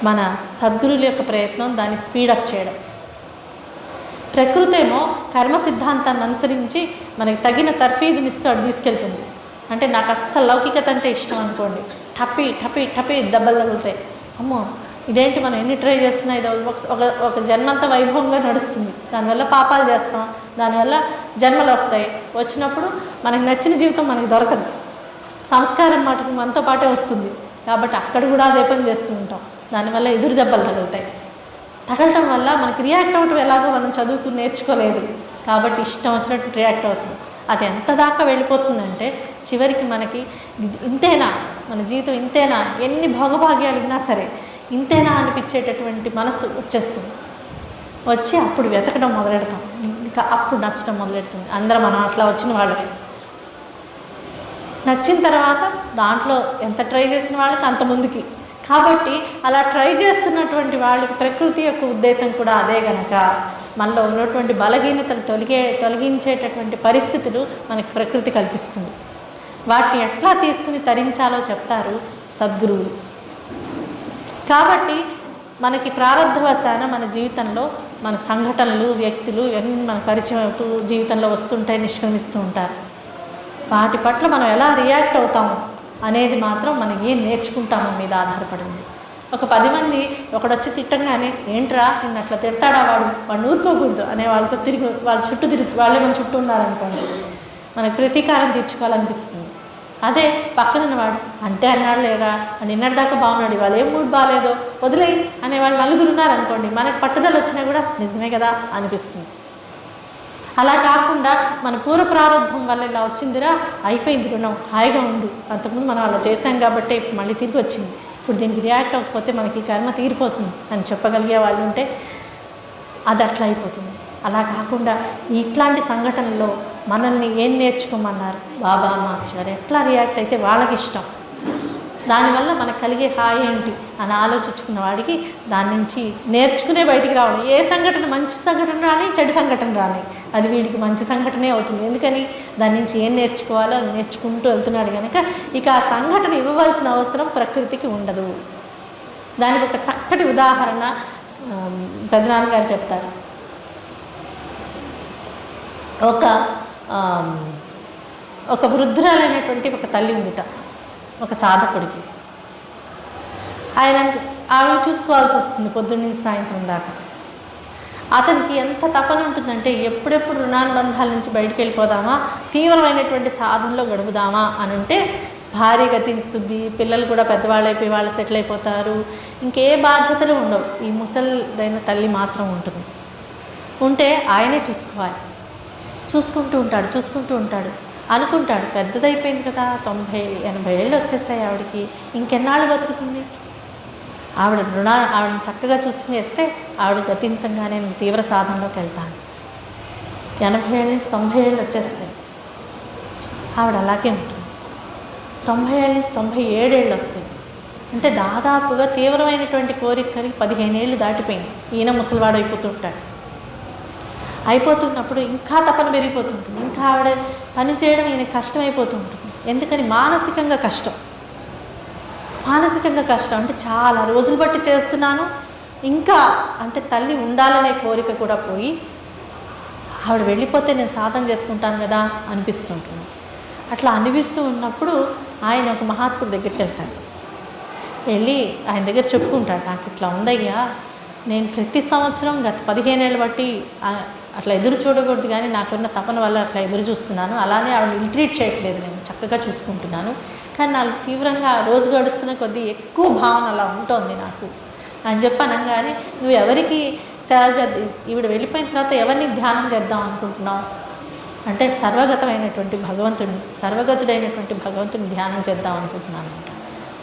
మన సద్గురువుల యొక్క ప్రయత్నం దాన్ని స్పీడప్ చేయడం. ప్రకృతి ఏమో కర్మ సిద్ధాంతాన్ని అనుసరించి మనకి తగిన తర్ఫీదునిస్తూ అటు తీసుకెళ్తుంది. అంటే నాకు అస్సలు లౌకికత అంటే ఇష్టం అనుకోండి, టపి టపి టపి దెబ్బలు తగులుతాయి. అమ్మో ఇదేంటి మనం ఎన్ని ట్రై చేస్తున్నా ఇది ఒక జన్మంతా వైభవంగా నడుస్తుంది. దానివల్ల పాపాలు చేస్తాం, దానివల్ల జన్మలు వస్తాయి. వచ్చినప్పుడు మనకు నచ్చిన జీవితం మనకి దొరకదు. సంస్కారం మటుకు మనతో పాటే వస్తుంది. కాబట్టి అక్కడ కూడా అదే పని చేస్తూ ఉంటాం. దానివల్ల ఎదురు దెబ్బలు తగులుతాయి. తగలటం వల్ల మనకి రియాక్ట్ అవ్వటం ఎలాగో మనం చదువుకుని నేర్చుకోలేదు కాబట్టి ఇష్టం వచ్చినట్టు రియాక్ట్ అవుతుంది. అది ఎంత దాకా వెళ్ళిపోతుందంటే చివరికి మనకి ఇంతేనా, మన జీవితం ఇంతేనా, ఎన్ని భోగభాగ్యాలు ఉన్నా సరే ఇంతేనా అనిపించేటటువంటి మనసు వచ్చేస్తుంది. వచ్చి అప్పుడు వెతకడం మొదలెడతాం. ఇంకా అప్పుడు నచ్చడం మొదలెడుతుంది. అందరం మనం అట్లా వచ్చిన వాళ్ళమే. నచ్చిన తర్వాత దాంట్లో ఎంత ట్రై చేసిన వాళ్ళకి అంత ముందుకి. కాబట్టి అలా ట్రై చేస్తున్నటువంటి వాళ్ళకి ప్రకృతి యొక్క ఉద్దేశం కూడా అదే గనక మనలో ఉన్నటువంటి బలహీనతలు తొలగించేటటువంటి పరిస్థితులు మనకి ప్రకృతి కల్పిస్తుంది. వాటిని ఎట్లా తీసుకుని తరించాలో చెప్తారు సద్గురువులు. కాబట్టి మనకి ప్రారంధవశాన మన జీవితంలో మన సంఘటనలు, వ్యక్తులు ఇవన్నీ మన పరిచయం అవుతూ జీవితంలో వస్తుంటాయి, నిష్క్రమిస్తూ ఉంటారు. వాటి పట్ల మనం ఎలా రియాక్ట్ అవుతాము అనేది మాత్రం మనం ఏం నేర్చుకుంటామో మీద ఆధారపడింది. ఒక 10 మంది ఒకడొచ్చి తిట్టంగానే ఏంట్రా నిన్ను అట్లా తిడతాడా వాడు ఊరుకోకూడదు అనే వాళ్ళతో తిరిగి వాళ్ళ చుట్టూ వాళ్ళే మన చుట్టూ ఉన్నారనుకోండి, మనకు ప్రతీకారం తీర్చుకోవాలనిపిస్తుంది. అదే పక్కనున్న వాడు అంటే అన్నాడు లేరా అని నిన్నటిదాకా బాగున్నాడు, వాళ్ళు ఏం మూడ్ బాగాలేదో వదిలేయి అనేవాళ్ళు నలుగురు ఉన్నారనుకోండి, మనకు పట్టుదల వచ్చినా కూడా నిజమే కదా అనిపిస్తుంది. అలా కాకుండా మన పూర్వ ప్రారంభం వల్ల ఇలా వచ్చిందిరా, అయిపోయింది రుణం, హాయిగా ఉండు, అంతకుముందు మనం అలా చేశాం కాబట్టి ఇప్పుడు మళ్ళీ తిరిగి వచ్చింది, ఇప్పుడు దీనికి రియాక్ట్ అవ్వకపోతే మనకి కర్మ తీరిపోతుంది అని చెప్పగలిగే వాళ్ళు ఉంటే అది అట్లా అయిపోతుంది. అలా కాకుండా ఇట్లాంటి సంఘటనలో మనల్ని ఏం నేర్చుకోమన్నారు బాబా మాస్టర్, ఎట్లా రియాక్ట్ అయితే వాళ్ళకి ఇష్టం, దానివల్ల మనకు కలిగే హాయి ఏంటి అని ఆలోచించుకున్న వాడికి దాని నుంచి నేర్చుకునే బయటికి రావాలి. ఏ సంఘటన మంచి సంఘటన రాని, చెడు సంఘటన రాని, అది వీడికి మంచి సంఘటనే అవుతుంది. ఎందుకని దాని నుంచి ఏం నేర్చుకోవాలో అది నేర్చుకుంటూ వెళ్తున్నాడు కనుక ఇక ఆ సంఘటన ఇవ్వవలసిన అవసరం ప్రకృతికి ఉండదు. దానికి ఒక చక్కటి ఉదాహరణ పెదనాన్నగారు చెప్తారు. ఒక వృద్ధురాలైనటువంటి ఒక తల్లి ఉందిట ఒక సాధకుడికి. ఆమె చూసుకోవాల్సి వస్తుంది పొద్దున్న సాయంత్రం దాకా. అతనికి ఎంత తపన ఉంటుందంటే ఎప్పుడెప్పుడు రుణానుబంధాల నుంచి బయటికి వెళ్ళిపోదామా, తీవ్రమైనటువంటి సాధనలో గడుపుదామా అని ఉంటే భార్య గతిస్తుంది, పిల్లలు కూడా పెద్దవాళ్ళు అయిపోయి వాళ్ళు సెటిల్ అయిపోతారు, ఇంకే బాధ్యతలు ఉండవు. ఈ ముసలిదైన తల్లి మాత్రం ఉంటుంది. ఉంటే ఆయనే చూసుకోవాలి. చూసుకుంటూ ఉంటాడు అనుకుంటాడు, పెద్దదైపోయింది కదా, 90-80 ఏళ్ళు వచ్చేసాయి ఆవిడకి, ఇంకెన్నాళ్ళు బతుకుతుంది, ఆవిడని చక్కగా చూసుకుని వేస్తే ఆవిడ గతించంగానే నేను తీవ్ర సాధనలోకి వెళ్తాను. 80 ఏళ్ళ నుంచి 90 ఏళ్ళు వచ్చేస్తాయి, ఆవిడ అలాగే ఉంటుంది. 90 ఏళ్ళ నుంచి 97 ఏళ్ళు వస్తాయి. అంటే దాదాపుగా తీవ్రమైనటువంటి కోరిక కలిగి 15 ఏళ్ళు దాటిపోయింది. ఈయన ముసలివాడు అయిపోతున్నప్పుడు ఇంకా తపన పెరిగిపోతుంటుంది. ఇంకా ఆవిడ పని చేయడం ఈయన కష్టమైపోతూ ఉంటుంది. ఎందుకని మానసికంగా కష్టం అంటే చాలా రోజులు బట్టి చేస్తున్నాను, ఇంకా అంటే తల్లి ఉండాలనే కోరిక కూడా పోయి ఆవిడ వెళ్ళిపోతే నేను సాధన చేసుకుంటాను కదా అనిపిస్తుంటుంది. అట్లా అనిపిస్తూ ఉన్నప్పుడు ఆయన ఒక మహాత్ముడి దగ్గరికి వెళ్తాడు. వెళ్ళి ఆయన దగ్గర చెప్పుకుంటాడు, నాకు ఇట్లా ఉందయ్యా, నేను ప్రతి సంవత్సరం గత 15 ఏళ్ళు బట్టి అట్లా ఎదురు చూడకూడదు కానీ నాకున్న తపన వల్ల అట్లా ఎదురు చూస్తున్నాను, అలానే ఆవిడ ఇల్ట్రీట్ చేయట్లేదు, నేను చక్కగా చూసుకుంటున్నాను, కానీ నాకు తీవ్రంగా రోజు గడుస్తున్న కొద్దీ ఎక్కువ భావన అలా ఉంటుంది నాకు అని చెప్పనగానే, నువ్వు ఎవరికి సేవ ఈవిడ వెళ్ళిపోయిన తర్వాత ఎవరిని ధ్యానం చేద్దాం అనుకుంటున్నావు అంటే సర్వగతుడైనటువంటి భగవంతుని ధ్యానం చేద్దాం అనుకుంటున్నాను అంట.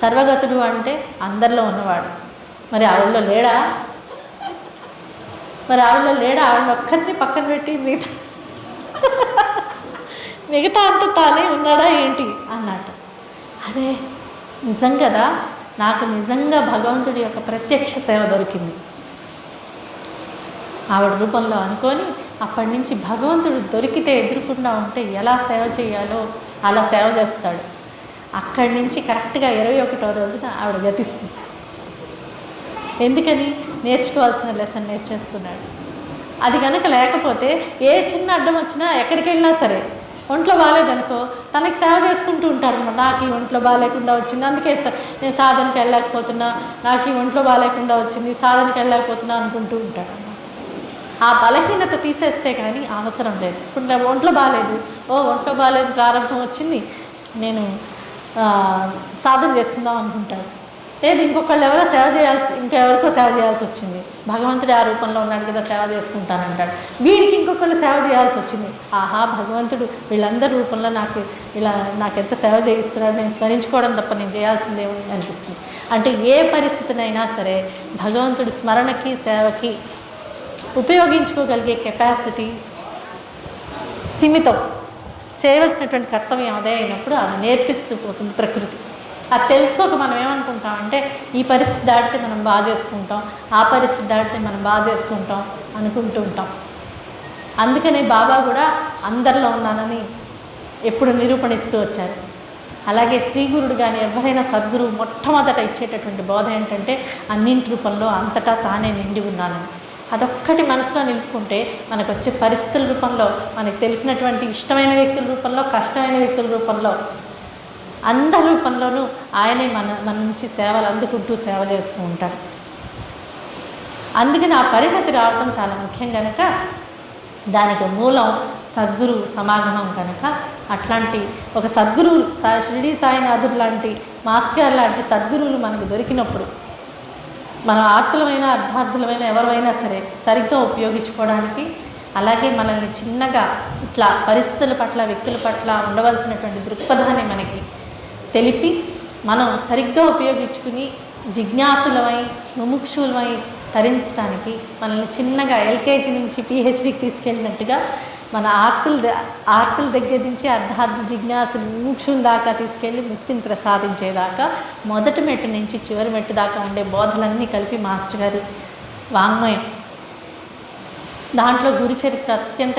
సర్వగతుడు అంటే అందరిలో ఉన్నవాడు. మరి ఆవిడలో లేడా ఆవిడ ఒక్కరిని పక్కన పెట్టి మిగతా అంతా తానే ఉన్నాడా ఏంటి అన్నట్టు. అదే నిజం కదా, నాకు నిజంగా భగవంతుడి యొక్క ప్రత్యక్ష సేవ దొరికింది ఆవిడ రూపంలో అనుకొని, అప్పటి నుంచి భగవంతుడు దొరికితే ఎదురుకుండా ఉంటే ఎలా సేవ చేయాలో అలా సేవ చేస్తాడు. అక్కడి నుంచి కరెక్ట్గా 21వ రోజున ఆవిడ గతిస్తుంది. ఎందుకని? నేర్చుకోవాల్సిన లెసన్ నేర్చేసుకున్నాడు. అది కనుక లేకపోతే ఏ చిన్న అడ్డం వచ్చినా ఎక్కడికి వెళ్ళినా సరే, ఒంట్లో బాగాలేదనుకో తనకి సేవ చేసుకుంటూ ఉంటాడు అనమాట. నాకు ఈ ఒంట్లో బాగాలేకుండా వచ్చింది, అందుకే నేను సాధనకి వెళ్ళలేకపోతున్నా, నాకు ఈ ఒంట్లో బాగాలేకుండా వచ్చింది, సాధనకి వెళ్ళలేకపోతున్నా అనుకుంటూ ఉంటాడు అన్నమాట. ఆ బలహీనత తీసేస్తే కానీ అవసరం లేదు. ఇప్పుడు నా ఒంట్లో బాగాలేదు, ఒంట్లో బాగాలేదు, ప్రారంభం వచ్చింది, నేను సాధన చేసుకుందాం అనుకుంటాడు. లేదు ఇంకొకళ్ళు ఎవరో ఇంకెవరికో సేవ చేయాల్సి వచ్చింది, భగవంతుడు ఆ రూపంలో ఉన్నాడు కదా సేవ చేసుకుంటానంటాడు. వీడికి ఇంకొకళ్ళు సేవ చేయాల్సి వచ్చింది, ఆహా భగవంతుడు వీళ్ళందరి రూపంలో నాకెంత సేవ చేయిస్తున్నాడు, నేను స్మరించుకోవడం తప్ప నేను చేయాల్సిందేమని అనిపిస్తుంది. అంటే ఏ పరిస్థితినైనా సరే భగవంతుడి స్మరణకి సేవకి ఉపయోగించుకోగలిగే కెపాసిటీ స్థిమితం చేయవలసినటువంటి కర్తవ్యం అదే అయినప్పుడు అది నేర్పిస్తూ పోతుంది ప్రకృతి. అది తెలుసుకోక మనం ఏమనుకుంటామంటే ఈ పరిస్థితి దాటితే మనం బాగా చేసుకుంటాం, ఆ పరిస్థితి దాటితే మనం బాగా చేసుకుంటాం అనుకుంటూ ఉంటాం. అందుకనే బాబా కూడా అందరిలో ఉన్నానని ఎప్పుడు నిరూపణిస్తూ వచ్చారు. అలాగే శ్రీగురుడు కానీ ఎవరైనా సద్గురువు మొట్టమొదట ఇచ్చేటటువంటి బోధ ఏంటంటే అన్నింటి రూపంలో అంతటా తానే నిండి ఉన్నానని. అదొక్కటి మనసులో నిలుపుకుంటే మనకు వచ్చే పరిస్థితుల రూపంలో, మనకు తెలిసినటువంటి ఇష్టమైన వ్యక్తుల రూపంలో, కష్టమైన వ్యక్తుల రూపంలో, అందరి రూపంలోనూ ఆయనే మన నుంచి సేవలు అందుకుంటూ సేవ చేస్తూ ఉంటారు. అందుకని ఆ పరిణతి రావడం చాలా ముఖ్యం కనుక దానికి మూలం సద్గురు సమాగమం కనుక అట్లాంటి ఒక సద్గురువు షిరిడి సాయినాథుడు లాంటి మాస్టర్ గారు లాంటి సద్గురువులు మనకు దొరికినప్పుడు మనం ఆత్తులమైన అర్ధార్థులమైన ఎవరైనా సరే సరిగ్గా ఉపయోగించుకోవడానికి, అలాగే మనల్ని చిన్నగా ఇట్లా పరిస్థితుల పట్ల వ్యక్తుల పట్ల ఉండవలసినటువంటి దృక్పథాన్ని మనకి తెలిపి మనం సరిగ్గా ఉపయోగించుకుని జిజ్ఞాసులమై ముముక్షులమై తరించడానికి మనల్ని చిన్నగా ఎల్కేజీ నుంచి పిహెచ్డికి తీసుకెళ్ళినట్టుగా మన ఆర్తుల దగ్గర నుంచి అర్ధార్థ జిజ్ఞాసులు ముముక్షుల దాకా తీసుకెళ్ళి ముక్తిని ప్రసాదించేదాకా మొదటి మెట్టు నుంచి చివరి మెట్టు దాకా ఉండే బోధలన్నీ కలిపి మాస్టర్ గారి వాంగ్మయం, దాంట్లో గురు చరిత్ర అత్యంత